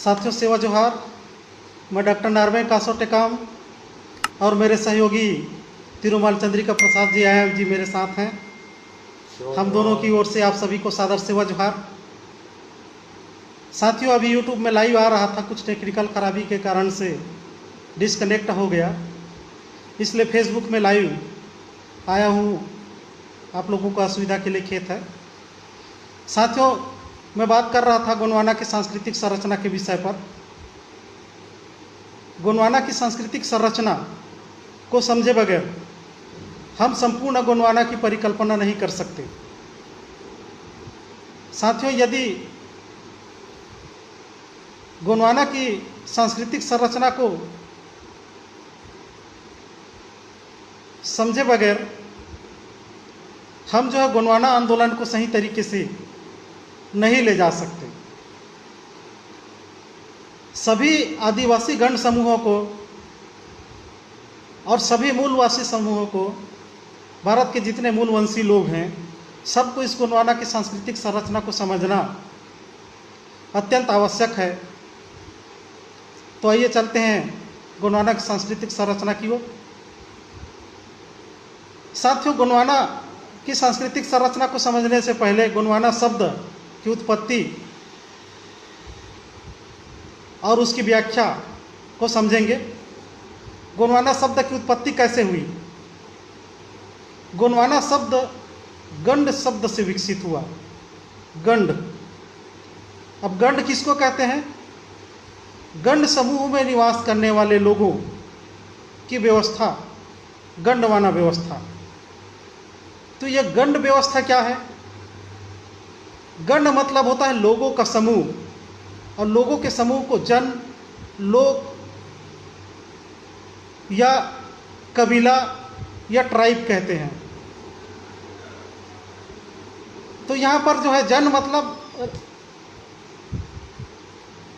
साथियों, सेवा जोहार। मैं डॉक्टर नारवे कासो टेकाम और मेरे सहयोगी तिरुमाल चंद्रिका प्रसाद जी IIM जी मेरे साथ हैं। हम दोनों की ओर से आप सभी को सादर सेवा जोहार। साथियों, अभी YouTube में लाइव आ रहा था, कुछ टेक्निकल खराबी के कारण से डिस्कनेक्ट हो गया, इसलिए फेसबुक में लाइव आया हूँ। आप लोगों को असुविधा के लिए खेद है। साथियों, मैं बात कर रहा था गोंडवाना की सांस्कृतिक संरचना के विषय पर। गोंडवाना की सांस्कृतिक संरचना को समझे बगैर हम संपूर्ण गोंडवाना की परिकल्पना नहीं कर सकते। साथियों, यदि गोंडवाना की सांस्कृतिक संरचना को समझे बगैर हम जो है गोंडवाना आंदोलन को सही तरीके से नहीं ले जा सकते। सभी आदिवासी गण समूहों को और सभी मूलवासी समूहों को, भारत के जितने मूलवंशी लोग हैं, सबको इस गोंडवाना की सांस्कृतिक संरचना को समझना अत्यंत आवश्यक है। तो आइए चलते हैं गोंडवाना की सांस्कृतिक संरचना की ओर। साथियों, गोंडवाना की सांस्कृतिक संरचना को समझने से पहले गोंडवाना शब्द की उत्पत्ति और उसकी व्याख्या को समझेंगे। गोंडवाना शब्द की उत्पत्ति कैसे हुई? गोंडवाना शब्द गंड शब्द से विकसित हुआ। गंड, अब गंड किसको कहते हैं? गंड समूह में निवास करने वाले लोगों की व्यवस्था, गंडवाना व्यवस्था। तो यह गंड व्यवस्था क्या है? गंड मतलब होता है लोगों का समूह, और लोगों के समूह को जन, लोग या कबीला या ट्राइब कहते हैं। तो यहाँ पर जो है जन मतलब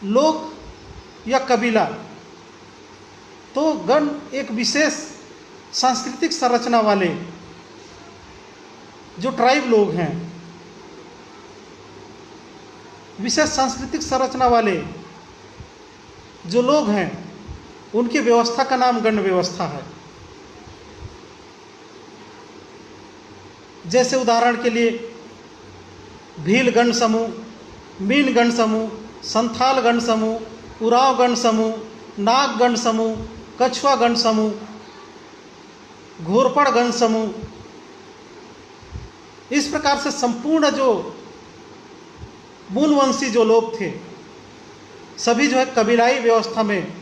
लोग या कबीला। तो गण एक विशेष सांस्कृतिक संरचना वाले जो ट्राइब लोग हैं, विशेष सांस्कृतिक संरचना वाले जो लोग हैं, उनकी व्यवस्था का नाम गण व्यवस्था है। जैसे उदाहरण के लिए भील गण समूह, मीन गण समूह, संथाल गण समूह, उराव गण समूह, नाग गण समूह, कछुआ गण समूह, घोरपड़ गण समूह। इस प्रकार से संपूर्ण जो मूलवंशी जो लोग थे, सभी जो है कबीलाई व्यवस्था में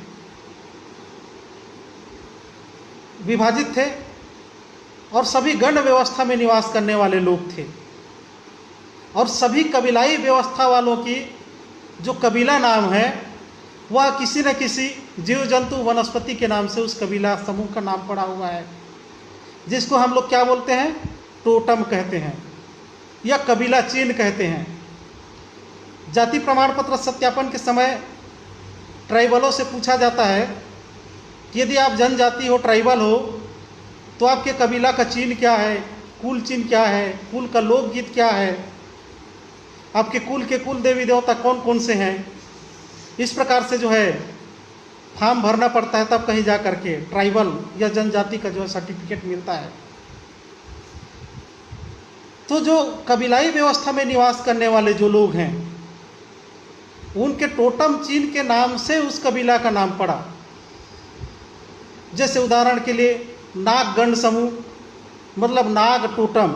विभाजित थे और सभी गण व्यवस्था में निवास करने वाले लोग थे। और सभी कबीलाई व्यवस्था वालों की जो कबीला नाम है, वह किसी न किसी जीव जंतु वनस्पति के नाम से उस कबीला समूह का नाम पड़ा हुआ है, जिसको हम लोग क्या बोलते हैं? टोटम कहते हैं या कबीला चिन्ह कहते हैं। जाति प्रमाण पत्र सत्यापन के समय ट्राइबलों से पूछा जाता है कि यदि आप जनजाति हो, ट्राइबल हो, तो आपके कबीला का चिन्ह क्या है, कुल चिन्ह क्या है, कुल का लोकगीत क्या है, आपके कुल के कुल देवी देवता कौन कौन से हैं। इस प्रकार से जो है फॉर्म भरना पड़ता है, तब कहीं जा करके ट्राइबल या जनजाति का जो है सर्टिफिकेट मिलता है। तो जो कबीलाई व्यवस्था में निवास करने वाले जो लोग हैं, उनके टोटम चिन्ह के नाम से उस कबीला का नाम पड़ा। जैसे उदाहरण के लिए नाग गण समूह मतलब नाग टोटम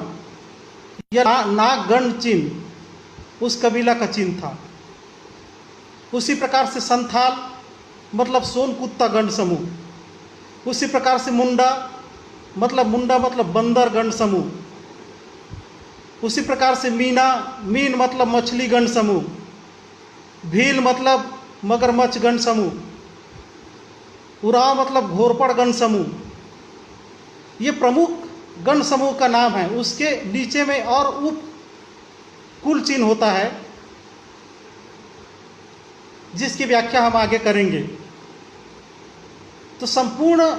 या नाग गण चिन्ह उस कबीला का चिन्ह था। उसी प्रकार से संथाल मतलब सोन कुत्ता गण समूह। उसी प्रकार से मुंडा मतलब बंदर गण समूह। उसी प्रकार से मीन मतलब मछली गण समूह। भील मतलब मगरमच्छ गण समूह। उराव मतलब घोरपड़ गण समूह। ये प्रमुख गण समूह का नाम है। उसके नीचे में और उप कुल चिन्ह होता है, जिसकी व्याख्या हम आगे करेंगे। तो संपूर्ण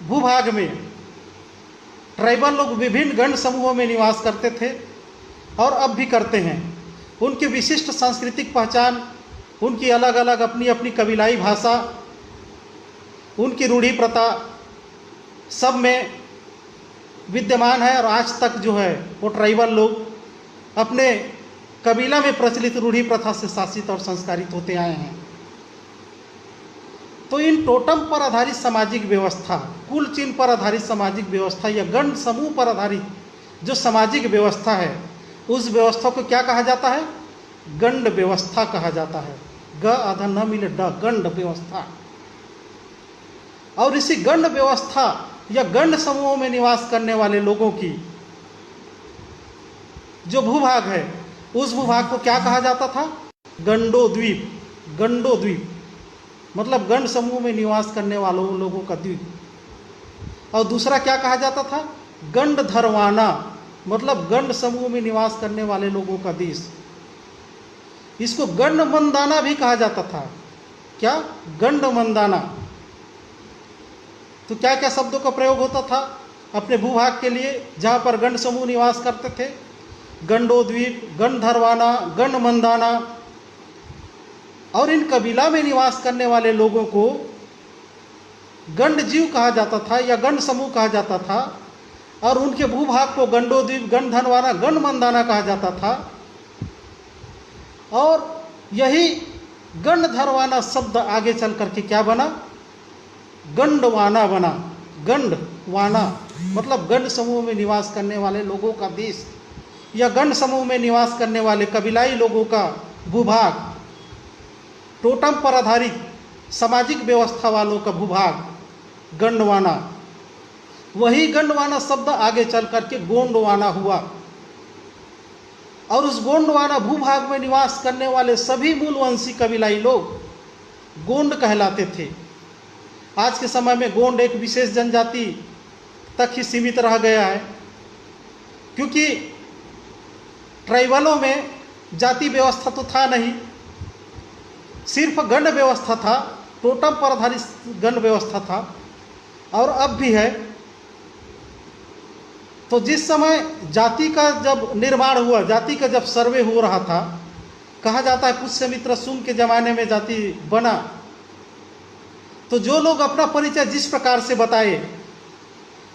भूभाग में ट्राइबल लोग विभिन्न गण समूहों में निवास करते थे और अब भी करते हैं। उनकी विशिष्ट सांस्कृतिक पहचान, उनकी अलग अलग अपनी अपनी कबीलाई भाषा, उनकी रूढ़ी प्रथा सब में विद्यमान है। और आज तक जो है वो ट्राइबल लोग अपने कबीला में प्रचलित रूढ़ी प्रथा से शासित और संस्कारित होते आए हैं। तो इन टोटम पर आधारित सामाजिक व्यवस्था, कुल चिन्ह पर आधारित सामाजिक व्यवस्था या गण समूह पर आधारित जो सामाजिक व्यवस्था है, उस व्यवस्था को क्या कहा जाता है? गंड व्यवस्था कहा जाता है। ग आधा न मिले ड, गंड व्यवस्था। और इसी गंड व्यवस्था या गंड समूहों में निवास करने वाले लोगों की जो भूभाग है, उस भूभाग को क्या कहा जाता था? गंडोद्वीप। गंडोद्वीप मतलब गंड समूह में निवास करने वालों लोगों का द्वीप। और दूसरा क्या कहा जाता था? गंडधरवाना मतलब गंड समूह में निवास करने वाले लोगों का देश। इसको गंडमंदाना भी कहा जाता था। क्या? गंडमंदाना। तो क्या क्या शब्दों का प्रयोग होता था अपने भूभाग के लिए जहां पर गंड समूह निवास करते थे? गंडोद्वीप, गंडधरवाना, गंडमंदाना। और इन कबीला में निवास करने वाले लोगों को गंडजीव कहा जाता था या गंड समूह कहा जाता था। और उनके भूभाग को गंडोद्वीप, गंडधरवाना, गंडमंदाना कहा जाता था। और यही गंडधरवाना शब्द आगे चल करके क्या बना? गंडवाना बना। गंडवाना मतलब गंड समूह में निवास करने वाले लोगों का देश या गंड समूह में निवास करने वाले कबीलाई लोगों का भूभाग, टोटम पर आधारित सामाजिक व्यवस्था वालों का भूभाग, गंडवाना। वही गंडवाना शब्द आगे चल करके गोंडवाना हुआ। और उस गोंडवाना भूभाग में निवास करने वाले सभी मूलवंशी कबीलाई लोग गोंड कहलाते थे। आज के समय में गोंड एक विशेष जनजाति तक ही सीमित रह गया है, क्योंकि ट्राइबलों में जाति व्यवस्था तो था नहीं, सिर्फ गण व्यवस्था था, टोटम पर आधारित गण व्यवस्था था। और अब भी है। तो जिस समय जाति का जब निर्माण हुआ, जाति का जब सर्वे हो रहा था, कहा जाता है पुष्यमित्र शुंग के जमाने में जाति बना। तो जो लोग अपना परिचय जिस प्रकार से बताए,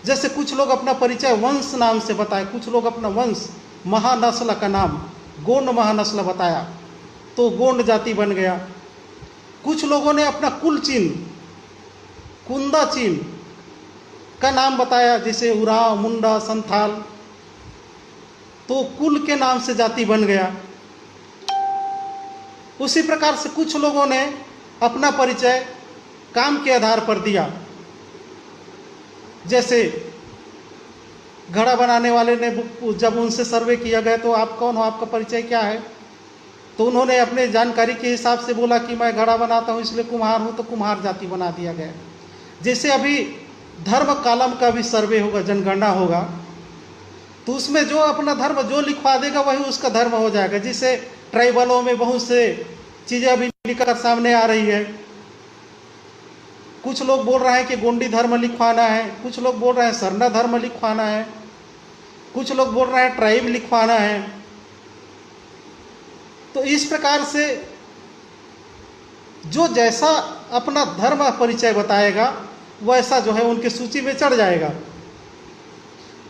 जैसे कुछ लोग अपना परिचय वंश नाम से बताए, कुछ लोग अपना वंश महानस्ल का नाम गोंड महानस्ल बताया, तो गोंड जाति बन गया। कुछ लोगों ने अपना कुल चिन्ह कुंदा चिन्ह का नाम बताया, जैसे उराव, मुंडा, संथाल, तो कुल के नाम से जाति बन गया। उसी प्रकार से कुछ लोगों ने अपना परिचय काम के आधार पर दिया। जैसे घड़ा बनाने वाले ने जब उनसे सर्वे किया गया तो आप कौन हो, आपका परिचय क्या है, तो उन्होंने अपने जानकारी के हिसाब से बोला कि मैं घड़ा बनाता हूँ इसलिए कुम्हार हूँ, तो कुम्हार जाति बना दिया गया। जैसे अभी धर्म कालम का भी सर्वे होगा, जनगणना होगा, तो उसमें जो अपना धर्म जो लिखवा देगा वही उसका धर्म हो जाएगा। जिसे ट्राइबलों में बहुत से चीज़ें अभी निकल सामने आ रही है। कुछ लोग बोल रहे हैं कि गोंडी धर्म लिखवाना है, कुछ लोग बोल रहे हैं सरना धर्म लिखवाना है, कुछ लोग बोल रहे हैं ट्राइब लिखवाना है। तो इस प्रकार से जो जैसा अपना धर्म परिचय बताएगा वैसा जो है उनकी सूची में चढ़ जाएगा।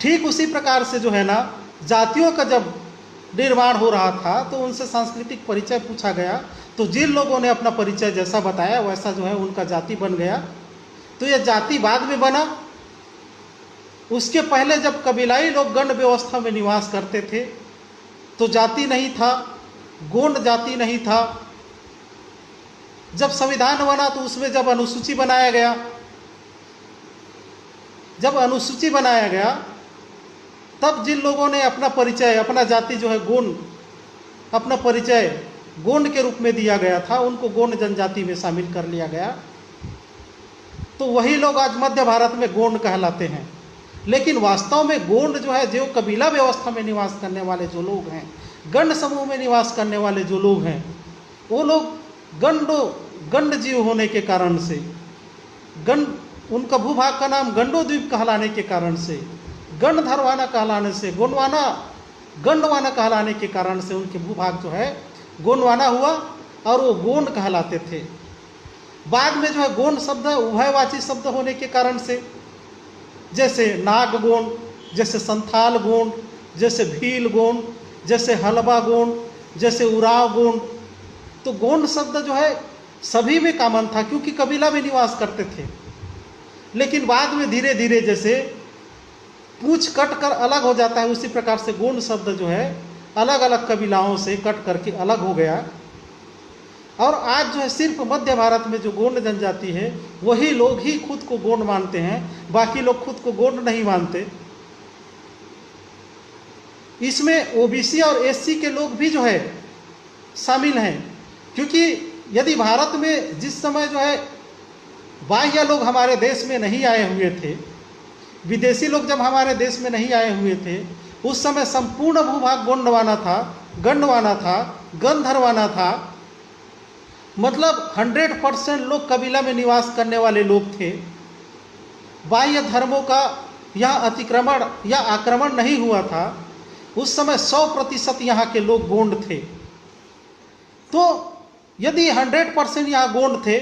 ठीक उसी प्रकार से जो है ना, जातियों का जब निर्माण हो रहा था तो उनसे सांस्कृतिक परिचय पूछा गया, तो जिन लोगों ने अपना परिचय जैसा बताया वैसा जो है उनका जाति बन गया। तो यह जाति बाद में बना। उसके पहले जब कबीलाई लोग गण व्यवस्था में निवास करते थे तो जाति नहीं था, गोंड जाति नहीं था। जब संविधान बना तो उसमें जब अनुसूची बनाया गया, जब अनुसूची बनाया गया तब जिन लोगों ने अपना परिचय, अपना जाति जो है गोंड, अपना परिचय गोंड के रूप में दिया गया था, उनको गोंड जनजाति में शामिल कर लिया गया। तो वही लोग आज मध्य भारत में गोंड कहलाते हैं। लेकिन वास्तव में गोंड जो है, जो कबीला व्यवस्था में निवास करने वाले जो लोग हैं, गंड समूह में निवास करने वाले जो लोग हैं, वो लोग गंड जीव होने के कारण से, गंड, उनका भूभाग का नाम गंडोद्वीप कहलाने के कारण से, गंडधरवाना कहलाने से, गोंडवाना गंडवाना कहलाने के कारण से उनके भूभाग जो है गोंडवाना हुआ और वो गोंड कहलाते थे। बाद में जो है गोंड शब्द उभयवाची शब्द होने के कारण से, जैसे नाग गोंड, जैसे संथाल गोंड, जैसे भील गोंड, जैसे हलबा गोंड, जैसे उराव गोंड, तो गोंड शब्द जो है सभी में कॉमन था क्योंकि कबीला में निवास करते थे। लेकिन बाद में धीरे धीरे जैसे पूछ कट कर अलग हो जाता है, उसी प्रकार से गोंड शब्द जो है अलग अलग कबीलाओं से कट करके अलग हो गया। और आज जो है सिर्फ मध्य भारत में जो गोंड जनजाति है वही लोग ही खुद को गोंड मानते हैं, बाकी लोग खुद को गोंड नहीं मानते। इसमें ओबीसी और एससी के लोग भी जो है शामिल हैं, क्योंकि यदि भारत में जिस समय जो है बाह्य लोग हमारे देश में नहीं आए हुए थे, विदेशी लोग जब हमारे देश में नहीं आए हुए थे, उस समय संपूर्ण भूभाग गोंडवाना था, गंडवाना था, गंधर्वाना था। मतलब 100% लोग कबीला में निवास करने वाले लोग थे। बाह्य धर्मों का यहाँ अतिक्रमण या आक्रमण नहीं हुआ था। उस समय 100% यहाँ के लोग गोंड थे। तो यदि 100% यहाँ गोंड थे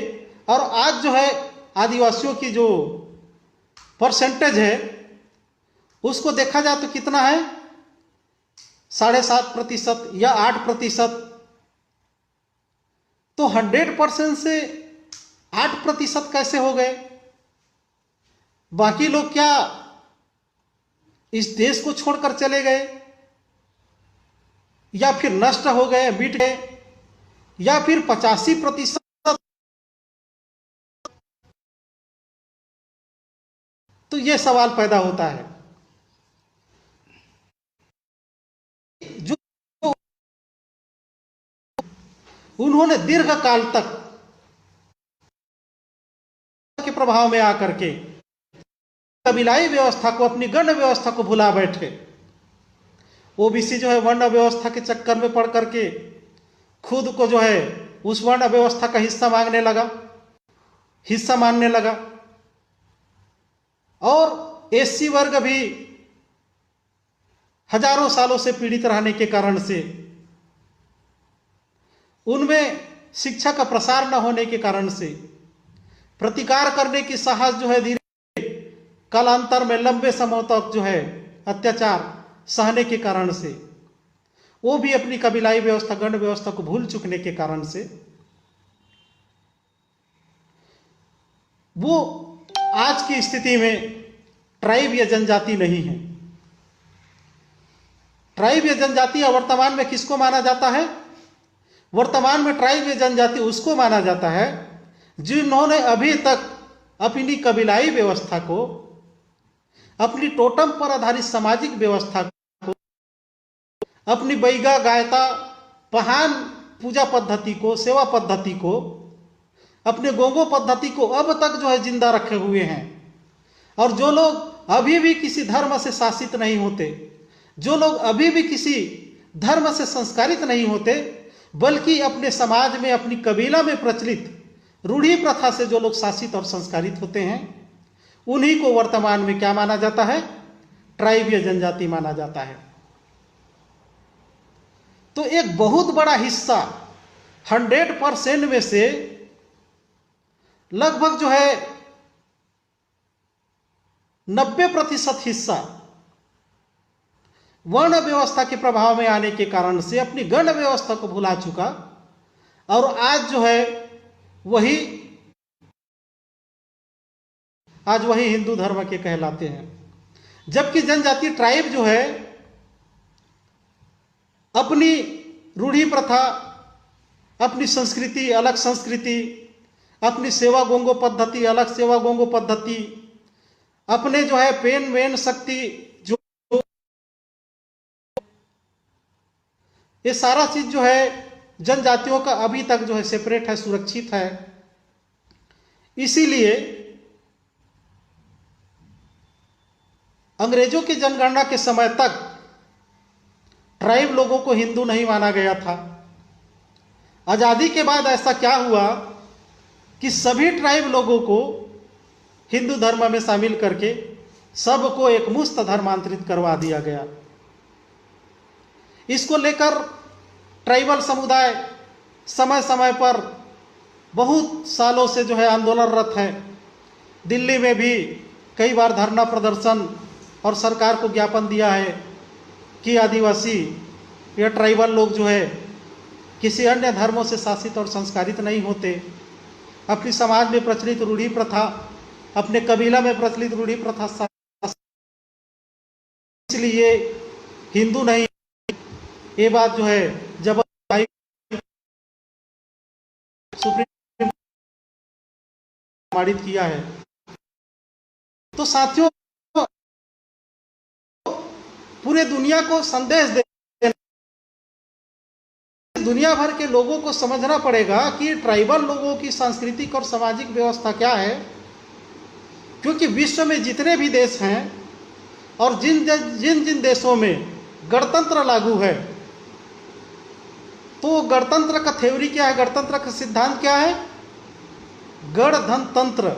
और आज जो है आदिवासियों की जो परसेंटेज है उसको देखा जाए तो कितना है, 7.5% या 8%। तो 100% से 8% कैसे हो गए? बाकी लोग क्या इस देश को छोड़कर चले गए, या फिर नष्ट हो गए, मिट गए, या फिर 85%? तो यह सवाल पैदा होता है। जो उन्होंने दीर्घ काल तक के प्रभाव में आकर के कबीलाई व्यवस्था को, अपनी गण व्यवस्था को भुला बैठे। ओबीसी जो है वर्ण व्यवस्था के चक्कर में पड़ करके खुद को जो है उस वर्ण व्यवस्था का हिस्सा मांगने लगा, हिस्सा मानने लगा। और एससी वर्ग भी हजारों सालों से पीड़ित रहने के कारण से, उनमें शिक्षा का प्रसार न होने के कारण से, प्रतिकार करने की साहस जो है धीरे कालांतर में लंबे समय तक जो है अत्याचार सहने के कारण से, वो भी अपनी कबीलाई व्यवस्था, गण व्यवस्था को भूल चुकने के कारण से, वो आज की स्थिति में ट्राइब या जनजाति नहीं है। ट्राइब या जनजाति वर्तमान में किसको माना जाता है? वर्तमान में ट्राइब या जनजाति उसको माना जाता है जिन्होंने अभी तक अपनी कबीलाई व्यवस्था को, अपनी टोटम पर आधारित सामाजिक व्यवस्था को, अपनी बैगा गायता पहान पूजा पद्धति को, सेवा पद्धति को, अपने गोंगो पद्धति को अब तक जो है जिंदा रखे हुए हैं। और जो लोग अभी भी किसी धर्म से शासित नहीं होते, जो लोग अभी भी किसी धर्म से संस्कारित नहीं होते, बल्कि अपने समाज में, अपनी कबीला में प्रचलित रूढ़ी प्रथा से जो लोग शासित और संस्कारित होते हैं, उन्हीं को वर्तमान में क्या माना जाता है? ट्राइब या जनजाति माना जाता है। तो एक बहुत बड़ा हिस्सा 100% में से लगभग जो है 90% हिस्सा वर्ण व्यवस्था के प्रभाव में आने के कारण से अपनी गण व्यवस्था को भुला चुका, और आज जो है आज वही हिंदू धर्म के कहलाते हैं। जबकि जनजाति ट्राइब जो है अपनी रूढ़ी प्रथा, अपनी संस्कृति अलग संस्कृति, अपनी सेवा गोंगो पद्धति अलग सेवा गोंगो पद्धति, अपने जो है पेन मेन शक्ति, जो ये सारा चीज जो है जनजातियों का अभी तक जो है सेपरेट है, सुरक्षित है। इसीलिए अंग्रेजों की जनगणना के समय तक ट्राइब लोगों को हिंदू नहीं माना गया था। आजादी के बाद ऐसा क्या हुआ कि सभी ट्राइब लोगों को हिंदू धर्म में शामिल करके सबको एक मुस्त धर्मांतरित करवा दिया गया। इसको लेकर ट्राइबल समुदाय समय समय पर बहुत सालों से जो है आंदोलनरत है। दिल्ली में भी कई बार धरना प्रदर्शन और सरकार को ज्ञापन दिया है कि आदिवासी या ट्राइबल लोग जो है किसी अन्य धर्मों से शासित और संस्कारित नहीं होते। अपनी समाज में प्रचलित रूढ़ी प्रथा, अपने कबीला में प्रचलित रूढ़ी प्रथा, इसलिए हिंदू नहीं। ये बात जो है जब सुप्रीम प्रमाणित किया है। तो साथियों, पूरे दुनिया को संदेश देना, दुनिया भर के लोगों को समझना पड़ेगा कि ट्राइबल लोगों की सांस्कृतिक और सामाजिक व्यवस्था क्या है। क्योंकि विश्व में जितने भी देश हैं और जिन जिन देशों में गणतंत्र लागू है, तो गणतंत्र का थ्योरी क्या है, गणतंत्र का सिद्धांत क्या है? गण धन तंत्र।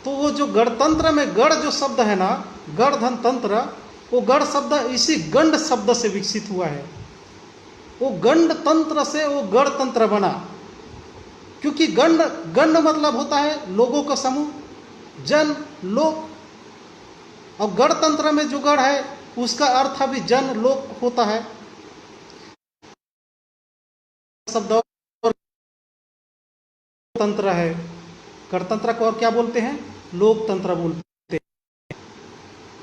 तो वो जो गणतंत्र में गण जो शब्द है ना, गण धन तंत्र, वो गण शब्द इसी गंड शब्द से विकसित हुआ है। वो गंड तंत्र से वो गणतंत्र बना। क्योंकि गंड गंड मतलब होता है लोगों का समूह, जन, लोक। और गणतंत्र में जो गण है उसका अर्थ भी जन लोक होता है। शब्द तंत्र है, गणतंत्र को और क्या बोलते हैं? लोकतंत्र बोलते हैं।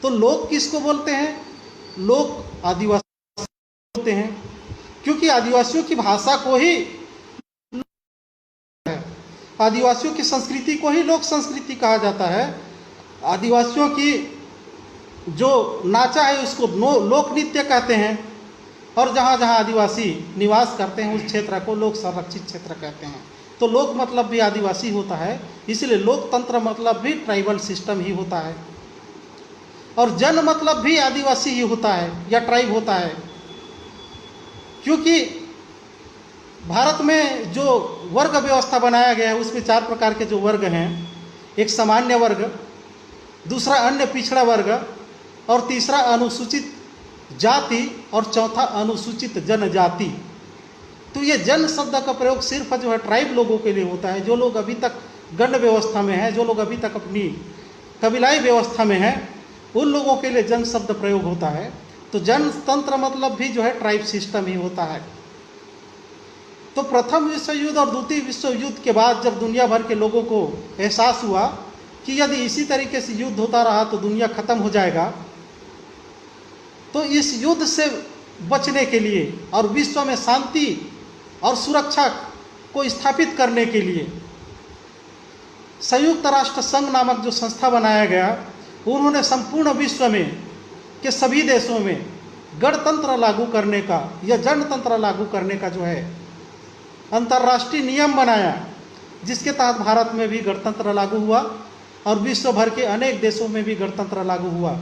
तो लोक किसको बोलते हैं? लोक आदिवासी बोलते हैं, क्योंकि आदिवासियों की भाषा को ही, आदिवासियों की संस्कृति को ही लोक संस्कृति कहा जाता है। आदिवासियों की जो नाचा है उसको लोक नृत्य कहते हैं, और जहाँ जहाँ आदिवासी निवास करते हैं उस क्षेत्र को लोक संरक्षित क्षेत्र कहते हैं। तो लोक मतलब भी आदिवासी होता है, इसलिए लोकतंत्र मतलब भी ट्राइबल सिस्टम ही होता है। और जन मतलब भी आदिवासी ही होता है या ट्राइब होता है। क्योंकि भारत में जो वर्ग व्यवस्था बनाया गया है उसमें 4 प्रकार के जो वर्ग हैं, एक सामान्य वर्ग, दूसरा अन्य पिछड़ा वर्ग, और तीसरा अनुसूचित जाति, और चौथा अनुसूचित जनजाति। तो ये जन शब्द का प्रयोग सिर्फ जो है ट्राइब लोगों के लिए होता है, जो लोग अभी तक गण व्यवस्था में हैं, जो लोग अभी तक अपनी कबीलाई व्यवस्था में हैं, उन लोगों के लिए जन शब्द प्रयोग होता है। तो जनतंत्र मतलब भी जो है ट्राइब सिस्टम ही होता है। तो प्रथम विश्व युद्ध और द्वितीय विश्व युद्ध के बाद जब दुनिया भर के लोगों को एहसास हुआ कि यदि इसी तरीके से युद्ध होता रहा तो दुनिया खत्म हो जाएगा, तो इस युद्ध से बचने के लिए और विश्व में शांति और सुरक्षा को स्थापित करने के लिए संयुक्त राष्ट्र संघ नामक जो संस्था बनाया गया, उन्होंने संपूर्ण विश्व में के सभी देशों में गणतंत्र लागू करने का या जनतंत्र लागू करने का जो है अंतर्राष्ट्रीय नियम बनाया, जिसके तहत भारत में भी गणतंत्र लागू हुआ और विश्व भर के अनेक देशों में भी गणतंत्र लागू हुआ।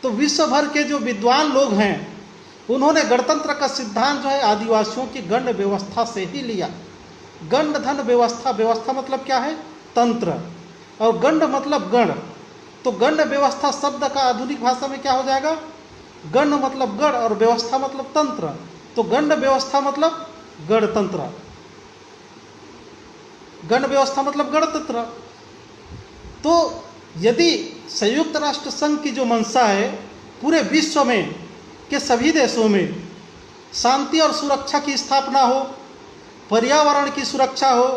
तो विश्व भर के जो विद्वान लोग हैं उन्होंने गणतंत्र का सिद्धांत जो है आदिवासियों की गण व्यवस्था से ही लिया। गण धन व्यवस्था, व्यवस्था मतलब क्या है? तंत्र, और गण मतलब गण। तो गण व्यवस्था शब्द का आधुनिक भाषा में क्या हो जाएगा? गण मतलब गण और व्यवस्था मतलब तंत्र। तो गण व्यवस्था मतलब गणतंत्र, गण व्यवस्था मतलब गणतंत्र। तो यदि संयुक्त राष्ट्र संघ की जो मंशा है पूरे विश्व में के सभी देशों में शांति और सुरक्षा की स्थापना हो, पर्यावरण की सुरक्षा हो,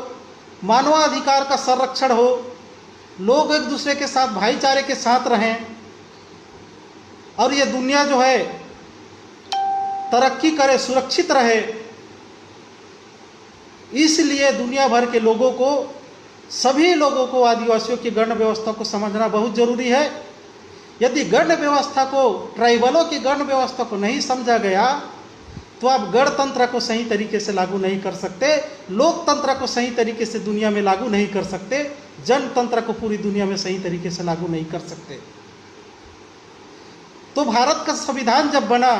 मानवाधिकार का संरक्षण हो, लोग एक दूसरे के साथ भाईचारे के साथ रहें, और ये दुनिया जो है तरक्की करे, सुरक्षित रहे, इसलिए दुनिया भर के लोगों को, सभी लोगों को आदिवासियों की गण व्यवस्था को समझना बहुत जरूरी है। यदि गण व्यवस्था को, ट्राइबलों की गण व्यवस्था को नहीं समझा गया तो आप गणतंत्र को सही तरीके से लागू नहीं कर सकते, लोकतंत्र को सही तरीके से दुनिया में लागू नहीं कर सकते, जनतंत्र को पूरी दुनिया में सही तरीके से लागू नहीं कर सकते। तो भारत का संविधान जब बना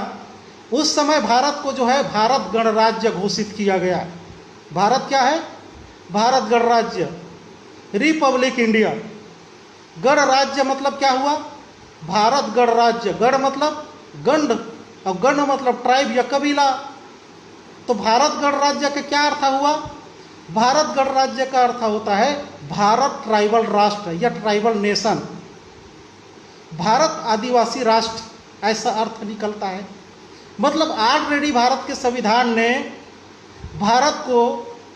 उस समय भारत को जो है भारत गणराज्य घोषित किया गया। भारत क्या है? भारत गणराज्य, रिपब्लिक इंडिया। गणराज्य मतलब क्या हुआ? भारत गणराज्य। गण मतलब गण और गण मतलब ट्राइब या कबीला। तो भारत गणराज्य का क्या अर्थ हुआ? भारत गणराज्य का अर्थ होता है भारत ट्राइबल राष्ट्र या ट्राइबल नेशन, भारत आदिवासी राष्ट्र, ऐसा अर्थ निकलता है। मतलब ऑलरेडी भारत के संविधान ने भारत को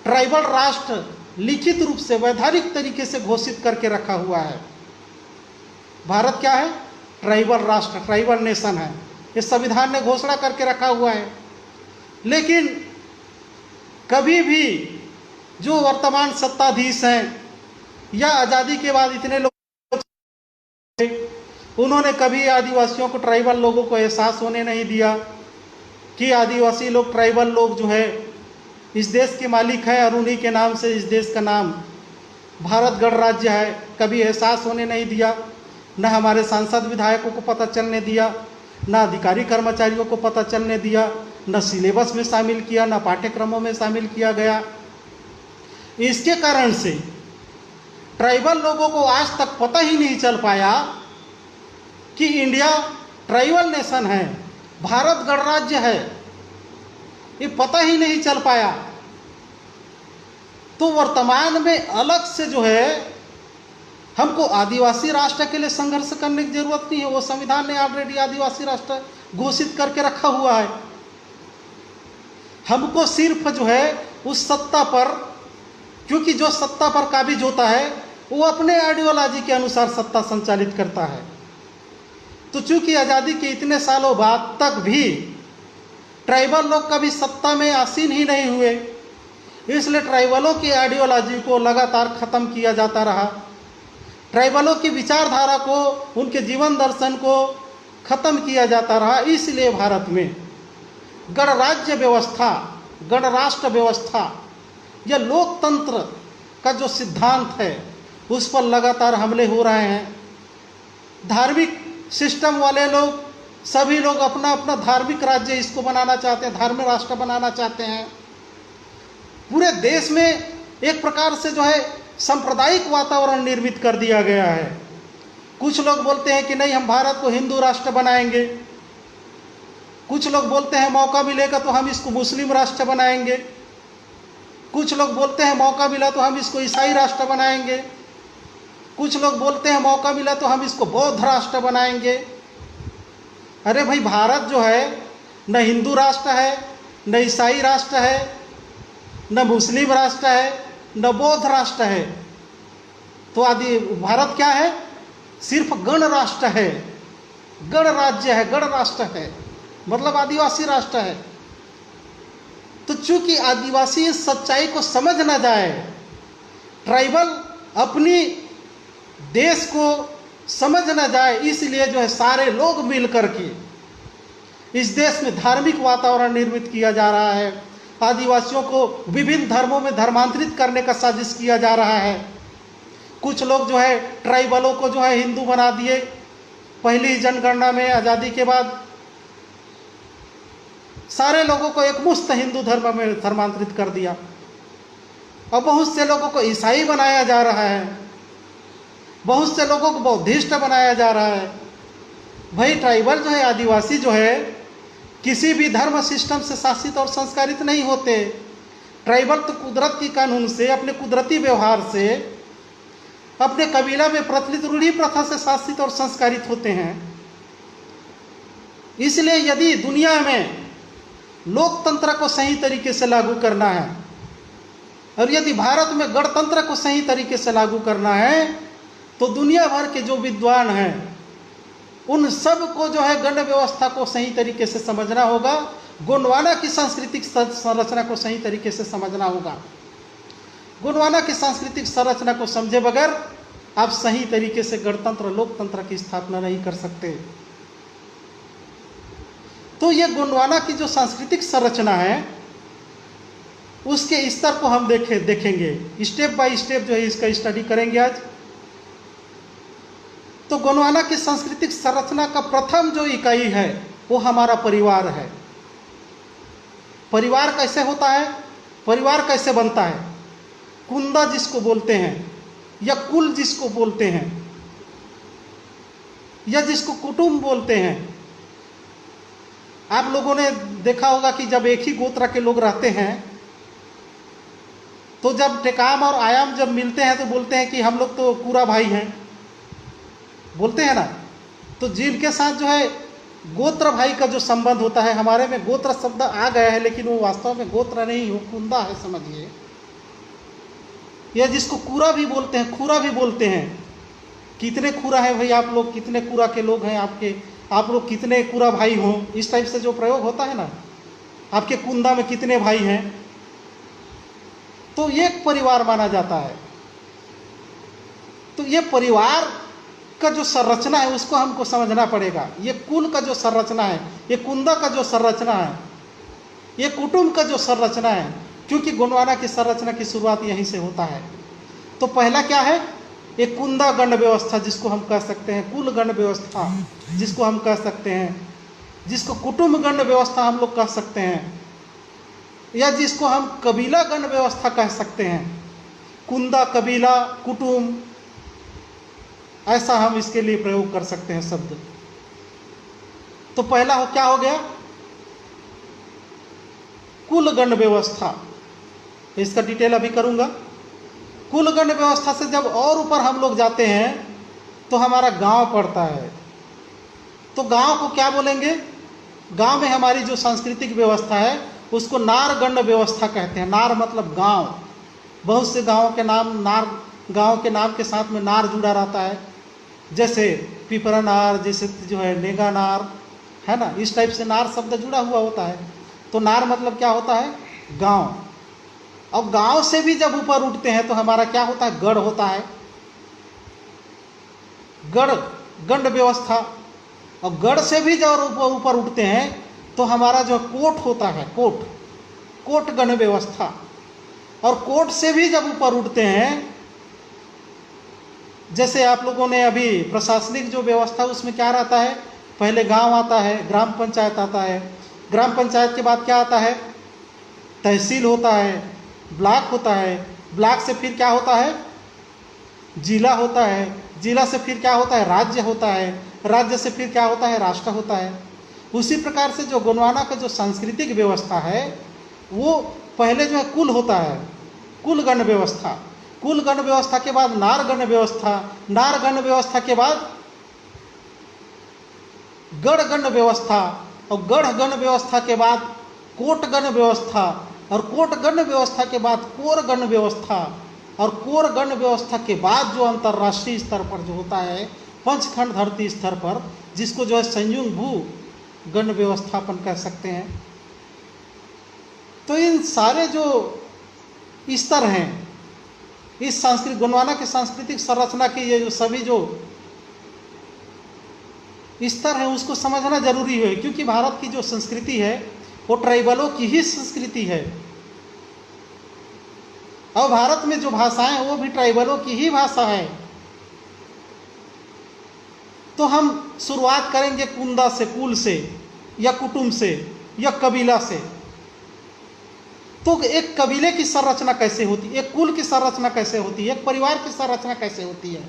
ट्राइबल राष्ट्र लिखित रूप से वैधानिक तरीके से घोषित करके रखा हुआ है। भारत क्या है? ट्राइबल राष्ट्र, ट्राइबल नेशन है, इस संविधान ने घोषणा करके रखा हुआ है। लेकिन कभी भी जो वर्तमान सत्ताधीश हैं या आज़ादी के बाद इतने लोग, उन्होंने कभी आदिवासियों को, ट्राइबल लोगों को एहसास होने नहीं दिया कि आदिवासी लोग, ट्राइबल लोग जो है इस देश के मालिक हैं और उन्हीं के नाम से इस देश का नाम भारत गणराज्य है। कभी एहसास होने नहीं दिया, न हमारे सांसद विधायकों को पता चलने दिया, न अधिकारी कर्मचारियों को पता चलने दिया, न सिलेबस में शामिल किया, न पाठ्यक्रमों में शामिल किया गया। इसके कारण से ट्राइबल लोगों को आज तक पता ही नहीं चल पाया कि इंडिया ट्राइबल नेशन है, भारत गणराज्य है, ये पता ही नहीं चल पाया। तो वर्तमान में अलग से जो है हमको आदिवासी राष्ट्र के लिए संघर्ष करने की जरूरत नहीं है, वो संविधान ने ऑलरेडी आदिवासी राष्ट्र घोषित करके रखा हुआ है। हमको सिर्फ जो है उस सत्ता पर, क्योंकि जो सत्ता पर काबिज होता है वो अपने आइडियोलॉजी के अनुसार सत्ता संचालित करता है। तो चूंकि आज़ादी के इतने सालों बाद तक भी ट्राइबल लोग कभी सत्ता में आसीन ही नहीं हुए, इसलिए ट्राइबलों की आइडियोलॉजी को लगातार ख़त्म किया जाता रहा, ट्राइबलों की विचारधारा को, उनके जीवन दर्शन को ख़त्म किया जाता रहा। इसलिए भारत में गणराज्य व्यवस्था, गणराष्ट्र व्यवस्था या लोकतंत्र का जो सिद्धांत है उस पर लगातार हमले हो रहे हैं। धार्मिक सिस्टम वाले लोग, सभी लोग अपना अपना धार्मिक राज्य इसको बनाना चाहते हैं, धार्मिक राष्ट्र बनाना चाहते हैं। पूरे देश में एक प्रकार से जो है सांप्रदायिक वातावरण निर्मित कर दिया गया है। कुछ लोग बोलते हैं कि नहीं, हम भारत को हिंदू राष्ट्र बनाएंगे, कुछ लोग बोलते हैं मौका मिलेगा तो हम इसको मुस्लिम राष्ट्र बनाएंगे, कुछ लोग बोलते हैं मौका मिला तो हम इसको ईसाई राष्ट्र बनाएंगे, कुछ लोग बोलते हैं मौका मिला तो हम इसको बौद्ध राष्ट्र बनाएंगे। अरे भाई, भारत जो है न हिंदू राष्ट्र है, न ईसाई राष्ट्र है, न मुस्लिम राष्ट्र है, न बौद्ध राष्ट्र है। तो आदि भारत क्या है? सिर्फ गण राष्ट्र है, गण राज्य है, गण राष्ट्र है, मतलब आदिवासी राष्ट्र है। तो चूंकि आदिवासी इस सच्चाई को समझ ना जाए, ट्राइबल अपनी देश को समझ ना जाए, इसलिए जो है सारे लोग मिल करके इस देश में धार्मिक वातावरण निर्मित किया जा रहा है। आदिवासियों को विभिन्न धर्मों में धर्मांतरित करने का साजिश किया जा रहा है। कुछ लोग जो है ट्राइबलों को जो है हिंदू बना दिए। पहली जनगणना में आज़ादी के बाद सारे लोगों को एक मुश्त हिंदू धर्म में धर्मांतरित कर दिया और बहुत से लोगों को ईसाई बनाया जा रहा है, बहुत से लोगों को बौद्धिस्ट बनाया जा रहा है। भाई, ट्राइबल जो है, आदिवासी जो है, किसी भी धर्म सिस्टम से शासित और संस्कारित नहीं होते। ट्राइबल तो कुदरत की कानून से, अपने कुदरती व्यवहार से, अपने कबीला में प्रचलित रूढ़ी प्रथा से शासित और संस्कारित होते हैं। इसलिए यदि दुनिया में लोकतंत्र को सही तरीके से लागू करना है और यदि भारत में गणतंत्र को सही तरीके से लागू करना है, तो दुनिया भर के जो विद्वान हैं उन सब को जो है गण व्यवस्था को सही तरीके से समझना होगा, गोंडवाना की सांस्कृतिक संरचना को सही तरीके से समझना होगा। गोंडवाना की सांस्कृतिक संरचना को समझे बगैर आप सही तरीके से गणतंत्र, लोकतंत्र की स्थापना नहीं कर सकते। तो ये गोंडवाना की जो सांस्कृतिक संरचना है उसके स्तर को हम देखेंगे, स्टेप बाय स्टेप जो है इसका स्टडी करेंगे आज। तो गोंडवाना की सांस्कृतिक संरचना का प्रथम जो इकाई है वो हमारा परिवार है। परिवार कैसे होता है, परिवार कैसे बनता है? कुंदा जिसको बोलते हैं या कुल जिसको बोलते हैं या जिसको कुटुंब बोलते हैं, आप लोगों ने देखा होगा कि जब एक ही गोत्र के लोग रहते हैं तो जब टेकाम और आयाम जब मिलते हैं तो बोलते हैं कि हम लोग तो पूरा भाई हैं, बोलते हैं ना। तो जिनके साथ जो है गोत्र भाई का जो संबंध होता है, हमारे में गोत्र शब्द आ गया है लेकिन वो वास्तव में गोत्र नहीं हो, कुंदा है समझिए, या जिसको कूरा भी बोलते हैं, खूरा भी बोलते हैं। कितने खूरा है भाई आप लोग, कितने कूरा के लोग हैं आपके, आप लोग कितने कूरा भाई हो, इस टाइप से जो प्रयोग होता है ना, आपके कुंदा में कितने भाई हैं, तो ये एक परिवार माना जाता है। तो ये परिवार का जो संरचना है उसको हमको समझना पड़ेगा। ये कुल का जो संरचना है, ये कुंदा का जो संरचना है, ये कुटुंब का जो संरचना है, क्योंकि गोंडवाना की संरचना की शुरुआत यहीं से होता है। तो पहला क्या है, एक कुंदा गण व्यवस्था जिसको हम कह सकते हैं, कुल गण व्यवस्था जिसको हम कह सकते हैं, जिसको कुटुंब गण व्यवस्था हम लोग कह सकते हैं, या जिसको हम कबीला गण व्यवस्था कह सकते हैं। कुंदा, कबीला, कुटुंब, ऐसा हम इसके लिए प्रयोग कर सकते हैं शब्द। तो पहला क्या हो गया, कुल गण व्यवस्था। इसका डिटेल अभी करूंगा। कुल गण व्यवस्था से जब और ऊपर हम लोग जाते हैं तो हमारा गांव पड़ता है। तो गांव को क्या बोलेंगे, गांव में हमारी जो सांस्कृतिक व्यवस्था है उसको नार गण व्यवस्था कहते हैं। नार मतलब गांव, बहुत से गांवों के नाम नार, गांव के नाम के साथ में नार जुड़ा रहता है, जैसे पिपरा नार, जैसे जो है नेगा नार, है ना, इस टाइप से नार शब्द जुड़ा हुआ होता है। तो नार मतलब क्या होता है, गांव। और गांव से भी जब ऊपर उठते हैं तो हमारा क्या होता है, गढ़ होता है, गढ़ गण व्यवस्था। और गढ़ से भी जब ऊपर उठते हैं तो हमारा जो कोट होता है, कोट, कोट गण व्यवस्था। और कोट से भी जब ऊपर उठते हैं, जैसे आप लोगों ने अभी प्रशासनिक जो व्यवस्था उसमें क्या रहता है, पहले गांव आता है, ग्राम पंचायत आता है, ग्राम पंचायत के बाद क्या आता है, तहसील होता है, ब्लॉक होता है, ब्लॉक से फिर क्या होता है, जिला होता है, जिला से फिर क्या होता है, राज्य होता है, राज्य से फिर क्या होता है, राष्ट्र होता है। उसी प्रकार से जो गोंडवाना का जो सांस्कृतिक व्यवस्था है वो पहले जो है कुल होता है, कुल गण व्यवस्था। कुल गण व्यवस्था के बाद नार गण व्यवस्था, नार गण व्यवस्था के बाद गढ़ गण व्यवस्था, और गढ़ गण व्यवस्था के बाद कोट गण व्यवस्था, और कोट गण व्यवस्था के बाद कोर गण व्यवस्था, और कोर गण व्यवस्था के बाद जो अंतर्राष्ट्रीय स्तर पर जो होता है, पंचखंड धरती स्तर पर, जिसको जो है संयुक्त भू गण व्यवस्थापन कह सकते हैं। तो इन सारे जो स्तर हैं इस सांस्कृतिक गोंडवाना की सांस्कृतिक संरचना के, ये जो सभी जो स्तर हैं उसको समझना जरूरी है, क्योंकि भारत की जो संस्कृति है वो ट्राइबलों की ही संस्कृति है, और भारत में जो भाषाएं हैं वो भी ट्राइबलों की ही भाषा है। तो हम शुरुआत करेंगे कुंदा से, कुल से, या कुटुंब से, या कबीला से। तो एक कबीले की संरचना कैसे होती है, एक कुल की संरचना कैसे होती है, एक परिवार की संरचना कैसे होती है।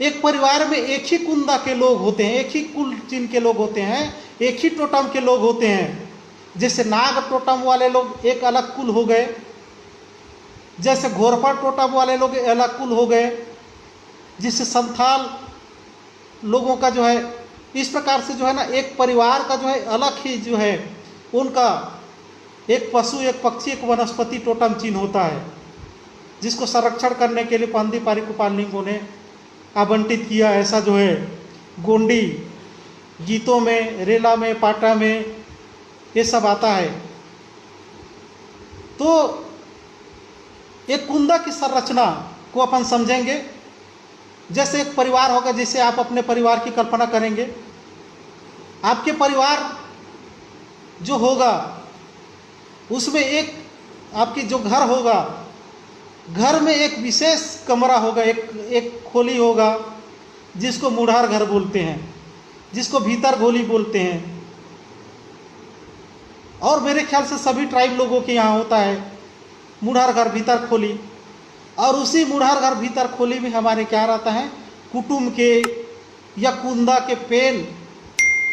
एक परिवार में एक ही कुंदा के लोग होते हैं, एक ही कुल चिन्ह के लोग होते हैं, एक ही टोटम के लोग होते हैं। जैसे नाग टोटम वाले लोग एक अलग कुल हो गए, जैसे घोरपा टोटम वाले लोग अलग कुल हो गए, जिससे संथाल लोगों का जो है, इस प्रकार से जो है ना एक परिवार का जो है अलग ही जो है उनका एक पशु, एक पक्षी, एक वनस्पति टोटम चिन्ह होता है, जिसको संरक्षण करने के लिए पांदी पारिकुपालनिकों ने आवंटित किया। ऐसा जो है गोंडी गीतों में, रेला में, पाटा में ये सब आता है। तो एक कुंदा की संरचना को अपन समझेंगे। जैसे एक परिवार होगा, जैसे आप अपने परिवार की कल्पना करेंगे, आपके परिवार जो होगा उसमें एक आपकी जो घर होगा, घर में एक विशेष कमरा होगा, एक खोली होगा जिसको मुढ़ार घर बोलते हैं, जिसको भीतर गोली बोलते हैं। और मेरे ख्याल से सभी ट्राइब लोगों के यहाँ होता है मुढ़ार घर, भीतर खोली। और उसी मुढ़ार घर, भीतर खोली में हमारे क्या रहता है, कुटुंब के या कुंदा के पेन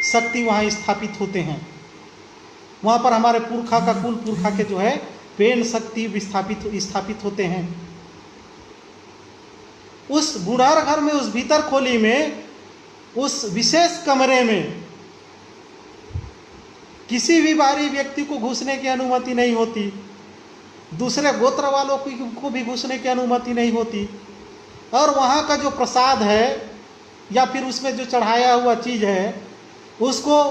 शक्ति वहाँ स्थापित होते हैं। वहाँ पर हमारे पुरखा का कुल पुरखा के जो है पेन शक्ति स्थापित होते हैं। उस बूढ़ार घर में, उस भीतर खोली में, उस विशेष कमरे में किसी भी बाहरी व्यक्ति को घुसने की अनुमति नहीं होती, दूसरे गोत्र वालों को भी घुसने की अनुमति नहीं होती। और वहाँ का जो प्रसाद है या फिर उसमें जो चढ़ाया हुआ चीज़ है उसको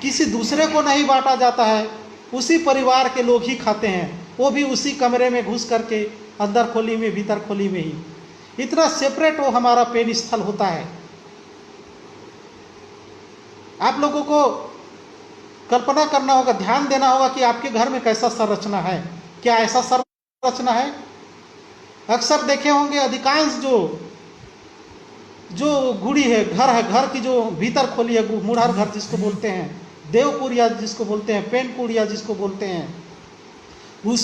किसी दूसरे को नहीं बांटा जाता है, उसी परिवार के लोग ही खाते हैं, वो भी उसी कमरे में घुस करके, अंदर खोली में, भीतर खोली में ही। इतना सेपरेट वो हमारा पेन स्थल होता है। आप लोगों को कल्पना करना होगा, ध्यान देना होगा कि आपके घर में कैसा संरचना है। क्या ऐसा संरचना है? अक्सर देखे होंगे अधिकांश जो गुड़ी है, घर है, घर की जो भीतर खोली है, मुढ़र घर जिसको बोलते हैं, देवकुड़िया जिसको बोलते हैं, पेन कुड़िया जिसको बोलते हैं, उस